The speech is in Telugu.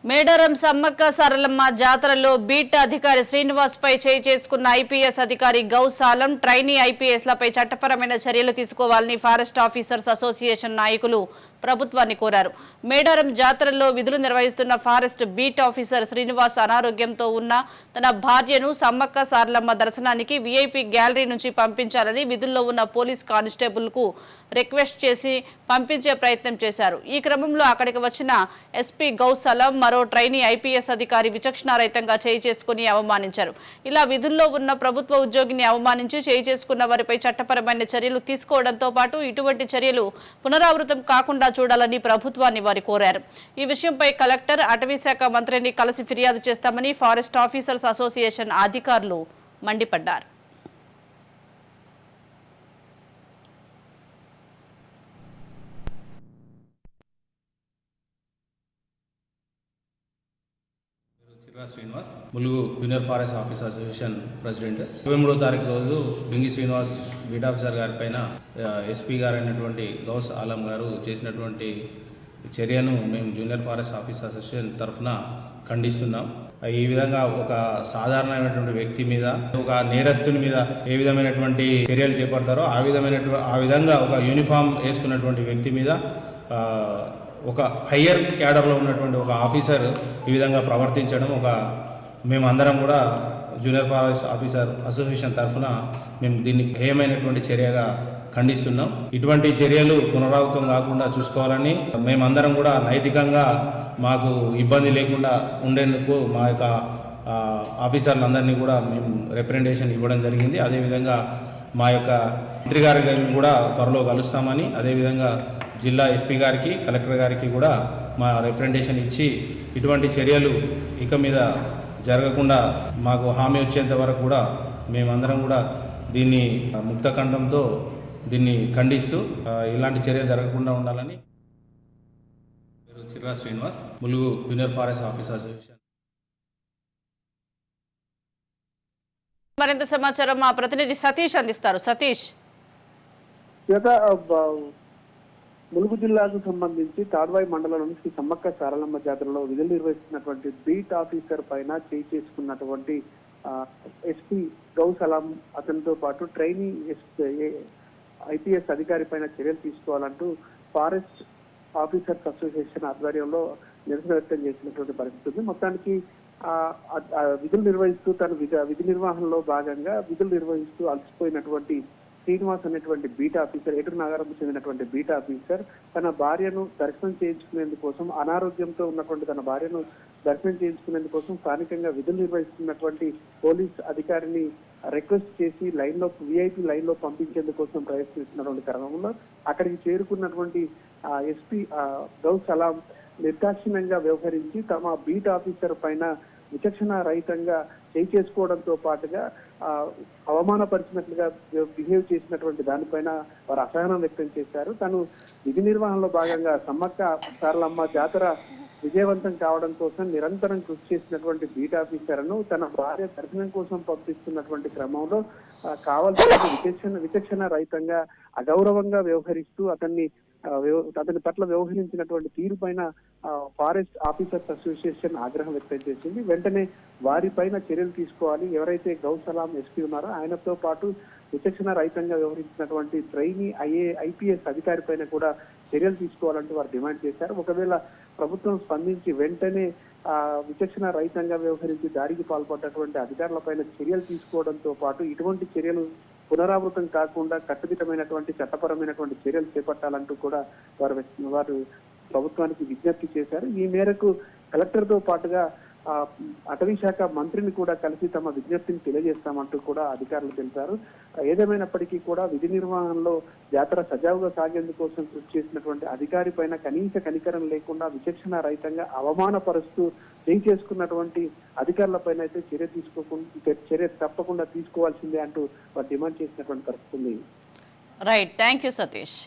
మేడారం సమ్మక్క సారలమ్మ జాతరలో బీట్ అధికారి శ్రీనివాస్ పై చేయి చేసుకున్న ఐపీఎస్ అధికారి గౌసాలం ట్రైనీ ఐపీఎస్లపై చట్టపరమైన చర్యలు తీసుకోవాలని ఫారెస్ట్ ఆఫీసర్స్ అసోసియేషన్ నాయకులు ప్రభుత్వాన్ని కోరారు. మేడారం జాతరలో విధులు నిర్వహిస్తున్న ఫారెస్ట్ బీట్ ఆఫీసర్ శ్రీనివాస్ అనారోగ్యంతో ఉన్న తన భార్యను సమ్మక్క సారలమ్మ దర్శనానికి వీఐపీ గ్యాలరీ నుంచి పంపించాలని విధుల్లో ఉన్న పోలీస్ కానిస్టేబుల్ కు రిక్వెస్ట్ చేసి పంపించే ప్రయత్నం చేశారు. ఈ క్రమంలో అక్కడికి వచ్చిన ఎస్పీ గౌసాలం మరో ట్రైనీ ఐపీఎస్ అధికారి విచక్షణారహితంగా చేయి చేసుకుని అవమానించారు. ఇలా విధుల్లో ఉన్న ప్రభుత్వ ఉద్యోగిని అవమానించి చేయి చేసుకున్న వారిపై చట్టపరమైన చర్యలు తీసుకోవడంతో పాటు ఇటువంటి చర్యలు పునరావృతం కాకుండా చూడాలని ప్రభుత్వాన్ని వారు కోరారు. ఈ విషయంపై కలెక్టర్, అటవీశాఖ మంత్రిని కలిసి ఫిర్యాదు చేస్తామని ఫారెస్ట్ ఆఫీసర్స్ అసోసియేషన్ అధికారులు మండిపడ్డారు. Srinivas Mulugu junior forest officer association president. 23వ తారీఖు రోజు బింగి శ్రీనివాస్ బీట్ ఆఫీసర్ గారి పైన ఎస్పీ గారు అయినటువంటి గౌస్ ఆలం గారు చేసినటువంటి చర్యను మేము జూనియర్ ఫారెస్ట్ ఆఫీసర్ అసోసియేషన్ తరఫున ఖండిస్తున్నాం. ఈ విధంగా ఒక సాధారణమైనటువంటి వ్యక్తి మీద, ఒక నేరస్తుని మీద ఏ విధమైనటువంటి చర్యలు చేపడతారో ఆ విధంగా ఒక యూనిఫామ్ వేసుకున్నటువంటి వ్యక్తి మీద ఒక హయ్యర్ క్యాడర్లో ఉన్నటువంటి ఒక ఆఫీసర్ ఈ విధంగా ప్రవర్తించడం మేమందరం కూడా జూనియర్ ఫారెస్ట్ ఆఫీసర్ అసోసియేషన్ తరఫున మేము దీన్ని హేయమైనటువంటి చర్యగా ఖండిస్తున్నాం. ఇటువంటి చర్యలు పునరావృతం కాకుండా చూసుకోవాలని మేమందరం కూడా నైతికంగా మాకు ఇబ్బంది లేకుండా ఉండేందుకు మా యొక్క ఆఫీసర్లందరినీ కూడా మేము రిప్రజెంటేషన్ ఇవ్వడం జరిగింది. అదేవిధంగా మా యొక్క మంత్రి గారికి కూడా త్వరలో కలుస్తామని, అదేవిధంగా జిల్లా ఎస్పీ గారికి, కలెక్టర్ గారికి కూడా మా రిప్రజెంటేషన్ ఇచ్చి ఇటువంటి చర్యలు ఇక మీద జరగకుండా మాకు హామీ వచ్చేంత వరకు కూడా మేమందరం కూడా దీన్ని ముక్తకంఠంతో దీన్ని ఖండిస్తూ ఇలాంటి చర్యలు జరగకుండా ఉండాలని. Chirra Srinivas, Mulugu junior forest officer association. మరింత సమాచారం మా ప్రతినిధి సతీష్ అందిస్తారు. సతీష్, ములుగు జిల్లాకు సంబంధించి తాడ్వాయి మండలంలోని శ్రీ సమ్మక్క సారలమ్మ జాతరలో విధులు నిర్వహిస్తున్నటువంటి బీట్ ఆఫీసర్ పైన చేయి చేసుకున్నటువంటి ఎస్పీ గౌసలాం, అతనితో పాటు ట్రైనీ ఐపీఎస్ అధికారి పైన చర్యలు తీసుకోవాలంటూ ఫారెస్ట్ ఆఫీసర్స్ అసోసియేషన్ ఆధ్వర్యంలో నిరసన వ్యక్తం చేసినటువంటి పరిస్థితి ఉంది. మొత్తానికి విధులు నిర్వహిస్తూ తన విధి నిర్వహణలో భాగంగా విధులు నిర్వహిస్తూ అలసిపోయినటువంటి శ్రీనివాస్ అనేటువంటి బీట్ ఆఫీసర్, ఏటూరు నాగారంకు చెందినటువంటి బీట్ ఆఫీసర్ తన భార్యను దర్శనం చేయించుకునేందుకోసం, అనారోగ్యంతో ఉన్నటువంటి తన భార్యను దర్శనం చేయించుకునేందుకోసం స్థానికంగా విధులు నిర్వహిస్తున్నటువంటి పోలీస్ అధికారిని రిక్వెస్ట్ చేసి విఐపీ లైన్ లో పంపించేందుకోసం ప్రయత్నిస్తున్నటువంటి క్రమంలో అక్కడికి చేరుకున్నటువంటి ఎస్పీ గౌస్ సలాం నిర్దాక్షిణ్యంగా వ్యవహరించి తమ బీట్ ఆఫీసర్ పైన విచక్షణ రహితంగా చేయి చేసుకోవడంతో పాటుగా అవమానపరిచినట్లుగా బిహేవ్ చేసినటువంటి దానిపైన వారు అసహనం వ్యక్తం చేశారు. తను విధి నిర్వహణలో భాగంగా సమ్మక్క సారలమ్మ జాతర విజయవంతం కావడం కోసం నిరంతరం కృషి చేసినటువంటి బీట్ ఆఫీసర్ను తన భార్య దర్శనం కోసం పంపిస్తున్నటువంటి క్రమంలో కావాల్సిన విచక్షణ రహితంగా అగౌరవంగా వ్యవహరిస్తూ అతని పట్ల వ్యవహరించినటువంటి తీరు పైన ఫారెస్ట్ ఆఫీసర్స్ అసోసియేషన్ ఆగ్రహం వ్యక్తం చేసింది. వెంటనే వారిపైన చర్యలు తీసుకోవాలి. ఎవరైతే గౌసలాం ఎస్పీ ఉన్నారో ఆయనతో పాటు విచక్షణ రహితంగా వ్యవహరించినటువంటి ట్రైనీ ఐపీఎస్ అధికారి పైన కూడా చర్యలు తీసుకోవాలంటూ వారు డిమాండ్ చేశారు. ఒకవేళ ప్రభుత్వం స్పందించి వెంటనే విచక్షణ రహితంగా వ్యవహరించి దాడికి పాల్పడ్డటువంటి అధికారులపైన చర్యలు తీసుకోవడంతో పాటు ఇటువంటి చర్యలు పునరావృతం కాకుండా కట్టుదిట్టమైనటువంటి చట్టపరమైనటువంటి చర్యలు చేపట్టాలంటూ కూడా వారు ప్రభుత్వానికి విజ్ఞప్తి చేశారు. ఈ మేరకు కలెక్టర్ తో పాటుగా అటవీ శాఖ మంత్రిని కూడా కలిసి తమ విజ్ఞప్తిని తెలియజేస్తామంటూ కూడా అధికారులు తెలిపారు. ఏదేమైనప్పటికీ కూడా విధి నిర్వహణలో జాతర సజావుగా సాగేందుకోసం కృషి చేసినటువంటి అధికారి పైన కనీస కనికరం లేకుండా విచక్షణ రహితంగా అవమానపరుస్తూ చేయి చేసుకున్నటువంటి అధికారుల పైన అయితే చర్య తప్పకుండా తీసుకోవాల్సిందే అంటూ వారు డిమాండ్ చేసినటువంటి పరిస్థితి ఉంది. Right, thank you Satish.